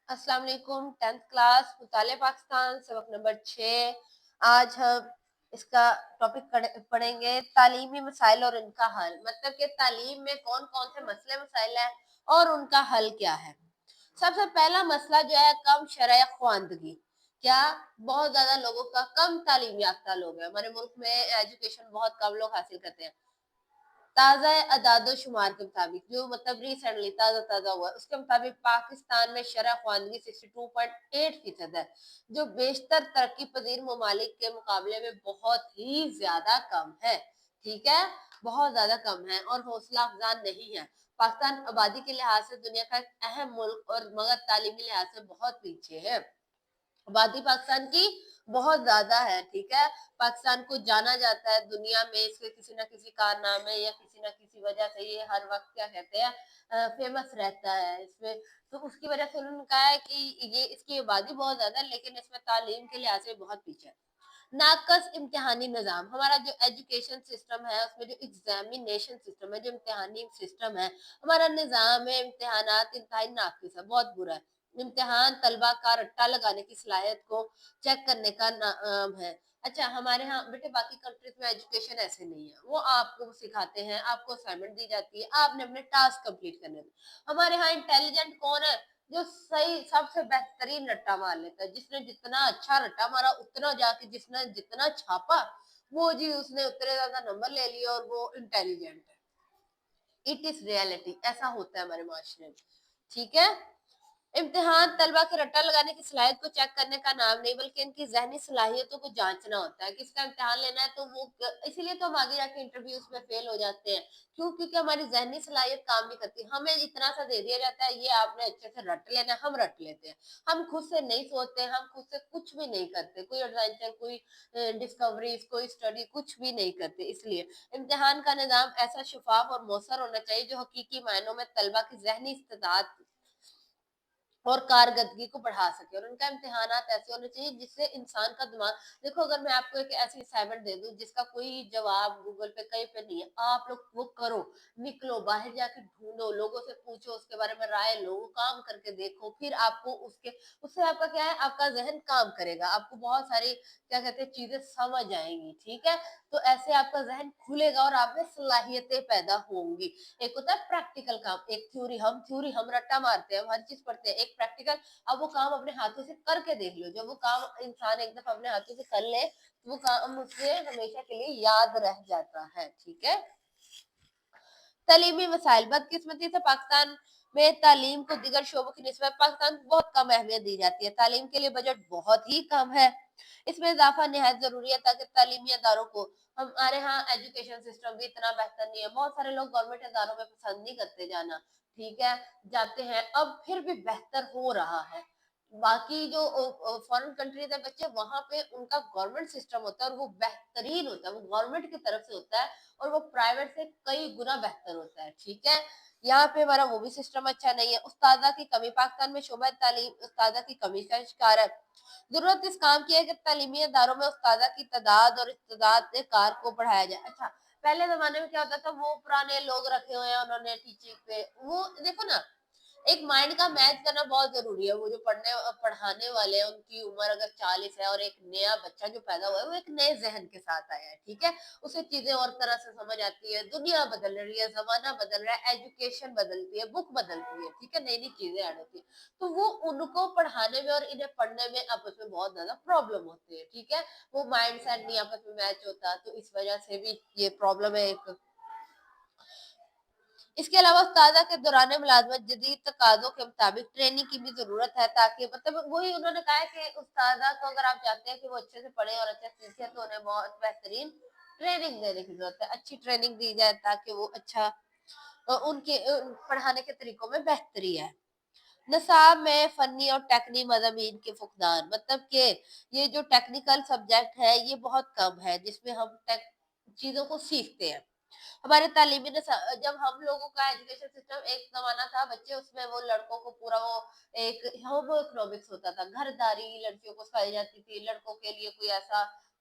अस्सलाम वालेकुम। 10th class मुताले Pakistan सबक नंबर 6। आज हम इसका टॉपिक पढ़ेंगे तालीमी मसाइल और इनका हल। मतलब कि तालीम में कौन कौन से मसले मसाइल हैं और उनका हल क्या है। सबसे पहला मसला जो है कम शरह ख्वानदगी। क्या बहुत ज्यादा लोगों का कम तालीम याफ्ता लोग हैं हमारे मुल्क में, एजुकेशन बहुत कम लोग हासिल करते हैं। ताज़ा अदादो शुमार के मुताबिक, जो मतलब रिसेंटली ताज़ा ताज़ा हुआ है, उसके मुताबिक पाकिस्तान में शरह ख्वानगी 62.8% है, जो बेशतर तरक्की पजीर ममालिक के मुकाबले में बहुत ही ज्यादा कम है। ठीक है, बहुत ज्यादा कम है और हौसला अफजान नहीं है। पाकिस्तान आबादी के लिहाज से दुनिया का एक अहम मुल्क और मगर तालीमी लिहाज से बहुत पीछे है। आबादी पाकिस्तान की बहुत ज्यादा है। ठीक है, पाकिस्तान को जाना जाता है दुनिया में इसके किसी ना किसी कारनामे या किसी ना किसी वजह से, ये हर वक्त क्या कहते हैं फेमस रहता है इसमें। तो उसकी वजह से उन्होंने कहा है कि ये इसकी आबादी बहुत ज्यादा है लेकिन इसमें तालीम के लिहाज से बहुत पीछे है। नाकस इम्तिहानी निज़ाम, हमारा जो एजुकेशन सिस्टम है उसमें जो एग्जामिनेशन सिस्टम है, जो इम्तिहानी सिस्टम है, हमारा निज़ाम है इम्तिहानात इंतहाई नाकिस है, बहुत बुरा है। इम्तिहान तलबा का रट्टा लगाने की सलाहियत को चेक करने का नाम है। अच्छा, हमारे यहाँ बेटे बाकी कंट्रीज में एजुकेशन ऐसे नहीं है, वो आपको सिखाते हैं, आपको असाइनमेंट दी जाती है, आपने अपने टास्क कंप्लीट करने हैं। हमारे यहाँ इंटेलिजेंट कौन है? जो सही सबसे बेहतरीन रट्टा मार लेता है, जिसने जितना अच्छा रट्टा मारा उतना जाके जिसने जितना छापा, वो जी उसने उतने ज्यादा नंबर ले लिए और वो इंटेलिजेंट है। इट इज रियलिटी, ऐसा होता है हमारे माशरे में। ठीक है, इम्तिहान तलबा के रट्टा लगाने की सलाहियत को चेक करने का नाम नहीं बल्कि इनकी जहनी सलाहियतों को जांचना होता है। किसका इम्तिहान लेना है तो वो इसीलिए तो हम आगे जाके इंटरव्यूज में फेल हो जाते हैं। क्यों? क्योंकि हमारी जहनी सलाहियत काम नहीं करती। हमें इतना सा दे दिया जाता है, ये आपने अच्छे से रट लेना है, हम रट लेते हैं। हम खुद से नहीं सोचते, हम खुद से कुछ भी नहीं करते, कोई एडवेंचर, कोई डिस्कवरीज, कोई स्टडी, कुछ भी नहीं करते। इसलिए इम्तिहान का निज़ाम ऐसा शफाफ और मौसर होना चाहिए जो हकीकी मायनों में तलबा की जहनी इस्तेदाद और कारकर्दगी को बढ़ा सके। और उनका इम्तिहानात ऐसे होने चाहिए जिससे इंसान का दिमाग, देखो अगर मैं आपको एक ऐसी असाइनमेंट दे दूं जिसका कोई जवाब गूगल पे कहीं पे नहीं है, आप लोग वो करो, निकलो बाहर जाके ढूंढो, लोगों से पूछो, उसके बारे में राय लो, काम करके देखो, फिर आपको उसके उससे आपका क्या है, आपका जहन काम करेगा, आपको बहुत सारी क्या कहते हैं चीजें समझ आएंगी। ठीक है, तो ऐसे आपका जहन खुलेगा और आप में सलाहियतें पैदा होंगी। एक होता है प्रैक्टिकल काम, एक थ्योरी हम रट्टा मारते हैं, हम हर चीज पढ़ते हैं, एक प्रैक्टिकल। अब वो काम अपने हाथों से करके देख लो, जब वो काम इंसान एक दफा अपने हाथों से कर ले तो वो काम मुझसे हमेशा के लिए याद रह जाता है। ठीक है, तालीमी मसाइल, बदकिस्मती से पाकिस्तान में तालीम को दीगर शोबों की निस्बत पाकिस्तान को बहुत कम अहमियत दी जाती है। तालीम के लिए बजट बहुत ही कम है, इसमें इजाफा निहायत जरूरी है ताकि तालीमी अदारों को, हमारे यहाँ एजुकेशन सिस्टम भी इतना बेहतर नहीं है, बहुत सारे लोग गवर्नमेंट अदारों में पसंद नहीं करते जाना। ठीक है, जाते हैं, अब फिर भी बेहतर हो रहा है। बाकी जो फॉरेन कंट्रीज है बच्चे, वहां पे उनका गवर्नमेंट सिस्टम होता है और वो बेहतरीन होता है, वो गवर्नमेंट की तरफ से होता है और वो प्राइवेट से कई गुना बेहतर होता है। ठीक है, यहाँ पे हमारा वो भी सिस्टम अच्छा नहीं है। उस्तादा की कमी, पाकिस्तान में शोबा तालीम उस्तादा की कमी का शिकार है। जरूरत इस काम की है कि तालीमी इदारों में उस्तादा की तादाद और इस्तेदाद कार को बढ़ाया जाए। अच्छा, पहले जमाने में क्या होता था, वो पुराने लोग रखे हुए हैं उन्होंने टीचिंग पे, वो देखो ना, एक माइंड का मैच करना बहुत जरूरी है। वो जो पढ़ाने वाले हैं उनकी उम्र अगर 40 है और एक नया बच्चा जो पैदा हुआ है वो एक नए जहन के साथ आया है। ठीक है, उसे चीजें और तरह से समझ आती है, दुनिया बदल रही है, जमाना बदल रहा है, एजुकेशन बदलती है, बुक बदलती है। ठीक है, नई नई चीजें ऐड होती है, तो वो उनको पढ़ाने में और इन्हें पढ़ने में आपस में बहुत ज्यादा प्रॉब्लम होती है। ठीक है, वो माइंड सेट नहीं आपस में मैच होता, तो इस वजह से भी ये प्रॉब्लम है एक। इसके अलावा उस्तादा के दौरान मुलाजमत जदीद तकाज़ों के मुताबिक ट्रेनिंग की भी जरूरत है, ताकि मतलब वही उन्होंने कहा है कि उस्तादा को अगर आप चाहते हैं कि वो अच्छे से पढ़े और अच्छा सीखे तो उन्हें बहुत बेहतरीन ट्रेनिंग देने की जरूरत है, अच्छी ट्रेनिंग दी जाए ताकि वो अच्छा उनके पढ़ाने के तरीकों में बेहतरी है। नसाब में फनी और टेक्नी मज़ामीन के फुकदान, मतलब कि ये जो टेक्निकल सब्जेक्ट है ये बहुत कम है जिसमें हम टेक चीजों को सीखते हैं। हमारे तालीमी जब हम लोगों का एजुकेशन सिस्टम एक जमाना था, बच्चे उसमें वो लड़कों को पूरा वो एक होमो इकोनॉमिक्स होता था, घरदारी लड़कियों को सिखाई जाती थी, लड़कों के लिए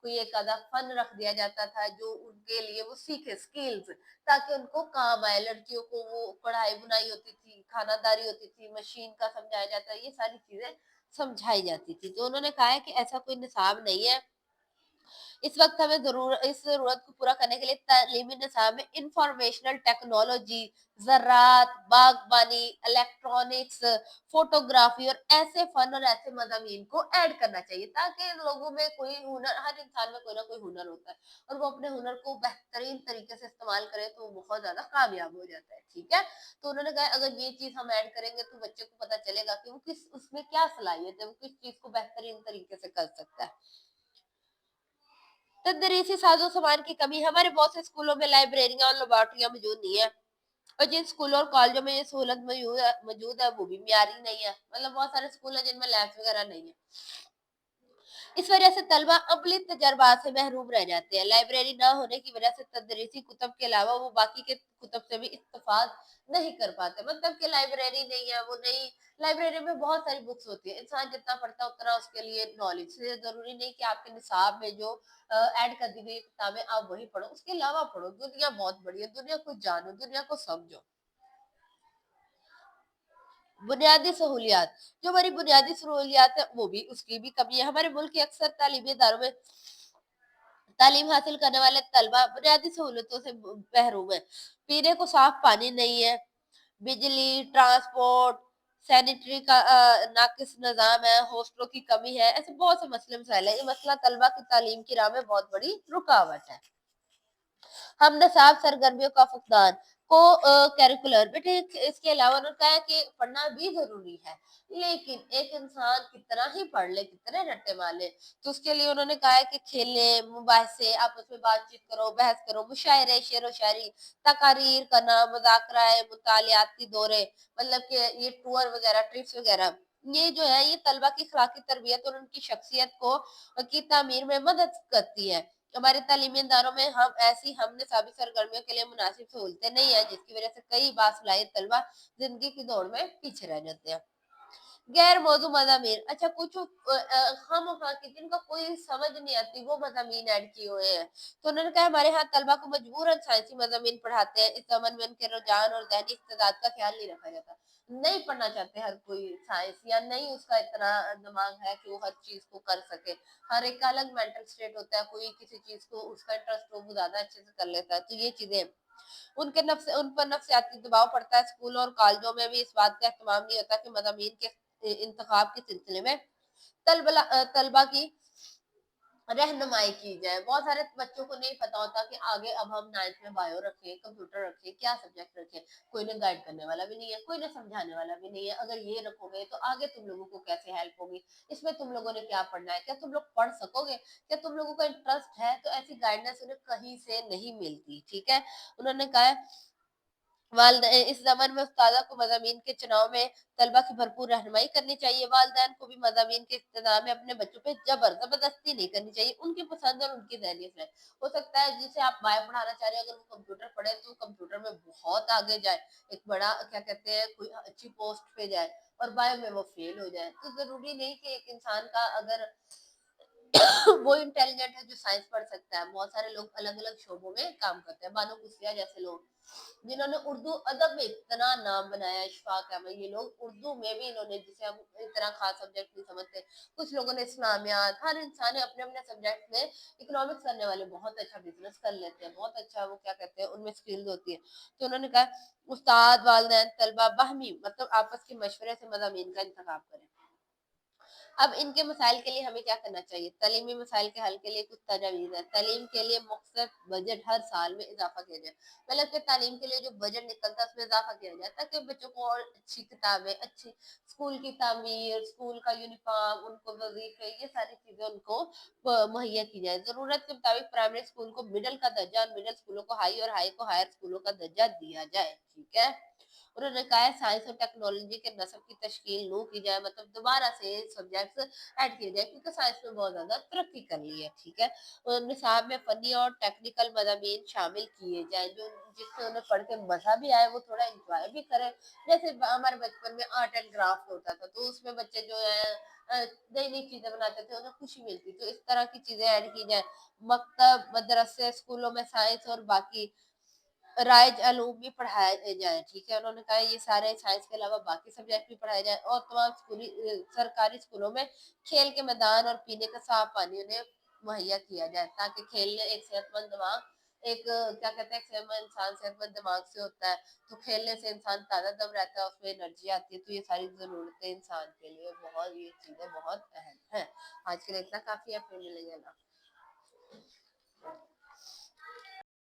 कोई एक आधा फन रख दिया जाता था जो उनके लिए वो सीखे स्किल्स, ताकि उनको काम आए। लड़कियों को वो कढ़ाई बुनाई होती थी, खानादारी होती थी, मशीन का समझाया जाता है, ये सारी चीजें समझाई जाती थी। तो उन्होंने कहा है कि ऐसा कोई निसाब नहीं है। इस वक्त हमें इस जरूरत को पूरा करने के लिए तालीमी निसाब में इंफॉर्मेशनल टेक्नोलॉजी, ज़राअत, बागबानी, इलेक्ट्रॉनिक्स, फोटोग्राफी और ऐसे फन और ऐसे मज़ामीन को ऐड करना चाहिए, ताकि लोगों में कोई हुनर, हर इंसान में कोई ना कोई हुनर होता है और वो अपने हुनर को बेहतरीन तरीके से इस्तेमाल करे तो वो बहुत ज्यादा कामयाब हो जाता है। ठीक है, तो उन्होंने कहा अगर ये चीज हम ऐड करेंगे तो बच्चे को पता चलेगा कि वो किस उसमें क्या सलाहियत है, वो किस चीज को बेहतरीन तरीके से कर सकता है। तदरीसी साजो सामान की कमी, हमारे बहुत से स्कूलों में लाइब्रेरियां और लेबोरेटरियां मौजूद नहीं है, और जिन स्कूलों और कॉलेजों में ये सहूलत मौजूद है वो भी मियारी नहीं है। मतलब बहुत सारे स्कूल हैं जिनमें लैब्स वगैरह नहीं है। इस वजह से तलबा अमली तजर्बात से महरूम रह जाते हैं। लाइब्रेरी ना होने की वजह से तदरीसी कुतब के अलावा वो बाकी के कुतब से भी इस्तेफाद नहीं कर पाते। मतलब कि लाइब्रेरी नहीं है, वो नहीं, लाइब्रेरी में बहुत सारी बुक्स होती है, इंसान जितना पढ़ता है उतना उसके लिए नॉलेज, जरूरी नहीं कि आपके निसाब में जो ऐड कर दी गई किताबें आप वही पढ़ो, उसके अलावा पढ़ो। दुनिया बहुत बड़ी है, दुनिया को जानो, दुनिया को समझो। बुनियादी सहूलियात, जो हमारी बुनियादी सहूलियात है वो भी, उसकी भी कमी है। हमारे मुल्क के अक्सर तालीमी इदारों में तालीम हासिल करने वाले तलबा बुनियादी सहूलतों से महरूम है। पीने को साफ पानी नहीं है, बिजली, ट्रांसपोर्ट, सैनिटरी का नाकिस निज़ाम है, हॉस्टलों की कमी है, ऐसे बहुत से मसले मसाइल है। ये मसला तलबा की तालीम की राह में बहुत बड़ी रुकावट है। हम नसाब सरगर्मियों का फुकदान को करिकुलर बेटे, इसके अलावा उन्होंने कहा है कि पढ़ना भी जरूरी है, लेकिन एक इंसान कितना ही पढ़ ले, कितने रट्टे मारे, तो उसके लिए उन्होंने कहा है कि खेलने, मुबाहसे, आपस में बातचीत करो, बहस करो, मुशायरे, शेर व शायरी, तकारीर करना, मुज़ाकराए, मुतालियाती दौरे, मतलब कि ये टूर वगैरह, ट्रिप्स वगैरह, ये जो है ये तलबा की अखलाकी तरबियत और उनकी शख्सियत को की तामीर में मदद करती है। हमारे तालीमी इदारों में हम निसाबी सरगर्मियों के लिए मुनासिब सहूलतें नहीं है, जिसकी वजह से कई बासलाहित तलबा जिंदगी की दौड़ में पीछे रह जाते हैं। गैर मौजू मज़ामीन, अच्छा कुछ खामखा के जिनका कोई समझ नहीं आती वो मज़ामीन ऐड किए हुए हैं। तो उन्होंने कहा हमारे यहाँ तलबा को मजबूरन साइंसी मज़ामीन पढ़ाते हैं। इस ज़माने में उनके रुझान और ज़हनी इस्तेदाद का ख्याल नहीं रखा जाता। नहीं पढ़ना चाहते हर कोई साइंस, या नहीं उसका इतना दिमाग है कि वो हर चीज को कर सके। हर एक का अलग मेंटल स्टेट होता है, कोई किसी चीज को उसका इंटरेस्ट हो वो ज्यादा अच्छे से कर लेता है। तो ये चीजें उन पर नफ्सियाती दबाव पड़ता है। स्कूल और कॉलेजों में भी इस बात का एहतमाम नहीं होता कि मज़ामीन के इंतखाब के सिलसिले में तलबा की रहनुमाई की जाए। बहुत सारे बच्चों को नहीं पता होता कि आगे अब हम 9th में बायो रखें, कंप्यूटर रखें, क्या सब्जेक्ट रखें। कोई ने गाइड करने वाला भी नहीं है, कोई ने समझाने वाला भी नहीं है। अगर ये रखोगे तो आगे तुम लोगों को कैसे हेल्प होगी, इसमें तुम लोगों ने क्या पढ़ना है, क्या तुम लोग पढ़ सकोगे, क्या तुम लोगों का इंटरेस्ट है। तो ऐसी गाइडेंस उन्हें कहीं से नहीं मिलती। ठीक है, उन्होंने कहा है इस ज़माने में उस्तादा को मज़ामीन के चुनाव में तलबा की भरपूर रहनुमाई करनी चाहिए। वालिदैन को भी मज़ामीन के इख्तिताम में अपने बच्चों पे ज़बरदस्ती नहीं करनी चाहिए, उनकी पसंद और उनकी ज़हनियत है। हो सकता है जिसे आप बायो पढ़ाना चाह रहे हो, अगर वो कंप्यूटर पढ़े तो कंप्यूटर में बहुत आगे जाए, एक बड़ा क्या कहते हैं कोई अच्छी पोस्ट पे जाए, और बायो में वो फेल हो जाए। तो ज़रूरी नहीं कि एक इंसान का अगर वो इंटेलिजेंट है जो साइंस पढ़ सकता है। बहुत सारे लोग अलग अलग शोबों में काम करते हैं, बानो कुसिया जैसे लोग जिन्होंने उर्दू अदब में इतना नाम बनाया है, इशफाक अहमद, ये लोग उर्दू में भी इन्होंने, जिसे हम इतना खास सब्जेक्ट नहीं समझते, कुछ लोगों ने इस्लामियात, हर इंसान अपने अपने सब्जेक्ट में, इकोनॉमिक्स करने वाले बहुत अच्छा बिजनेस कर लेते हैं, बहुत अच्छा वो क्या कहते हैं उनमें स्किल्स होती है। तो उन्होंने कहा उस्ताद, वालिदैन, तलबा बाहमी मतलब आपस के मशवरे से मज़ामीन का इंतखाब करें। अब इनके मसाइल के लिए हमें क्या करना चाहिए? तालीमी मसाइल के हल के लिए कुछ तजावीज़ है। तालीम के लिए मुख्तलिफ बजट हर साल में इजाफा किया जाए। मतलब कि तालीम के लिए जो बजट निकलता है उसमें इजाफा किया जाए, ताकि बच्चों को और अच्छी किताबें, अच्छी स्कूल की तामीर, स्कूल का यूनिफॉर्म, उनको वजीफे, ये सारी चीजें उनको मुहैया की जाए। जरूरत के मुताबिक प्राइमरी स्कूल को मिडिल का दर्जा और मिडिल स्कूलों को हाई और हाई को हायर स्कूलों का दर्जा दिया जाए। ठीक है, उन्होंने कहा है साइंस और टेक्नोलॉजी के नस्ब की तश्कील यूँ की जाए, मतलब दोबारा से सब्जेक्ट्स ऐड किए जाए, क्योंकि साइंस में बहुत ज़्यादा तरक्की कर ली है, ठीक है। निसाब में फ़नी और टेक्निकल मज़ामीन शामिल किए जाएँ, जो जिससे उन्हें पढ़ के मज़ा भी आए, वो थोड़ा एन्जॉय भी करें। जैसे हमारे बचपन में आर्ट एंड क्राफ्ट होता था, तो उसमें बच्चे जो है नई-नई चीज़ें बनाते थे, उन्हें खुशी मिलती। तो इस तरह की चीज़ें ऐड की जाएँ। मकतब, मदरसे, स्कूलों में साइंस और बाकी राइज अलूम भी पढ़ाए जाएँ, ठीक है। उन्होंने कहा ये सारे साइंस के अलावा बाकी सब्जेक्ट भी पढ़ाए जाएँ, और तमाम सरकारी स्कूलों में खेल के मैदान और पीने का साफ पानी उन्हें मुहैया किया जाए, ताकि खेलने एक सेहतमंद दिमाग, एक क्या कहते हैं, एक सेहतमंद इंसान सेहतमंद दिमाग से होता है, तो खेलने से इंसान ताज़ा-दम रहता है, उसमें एनर्जी आती है, तो ये सारी ज़रूरतें इंसान के लिए बहुत, ये चीज़ें बहुत अहम हैं। आज के लिए इतना काफ़ी है, फिर मिलेंगे। अल्लाह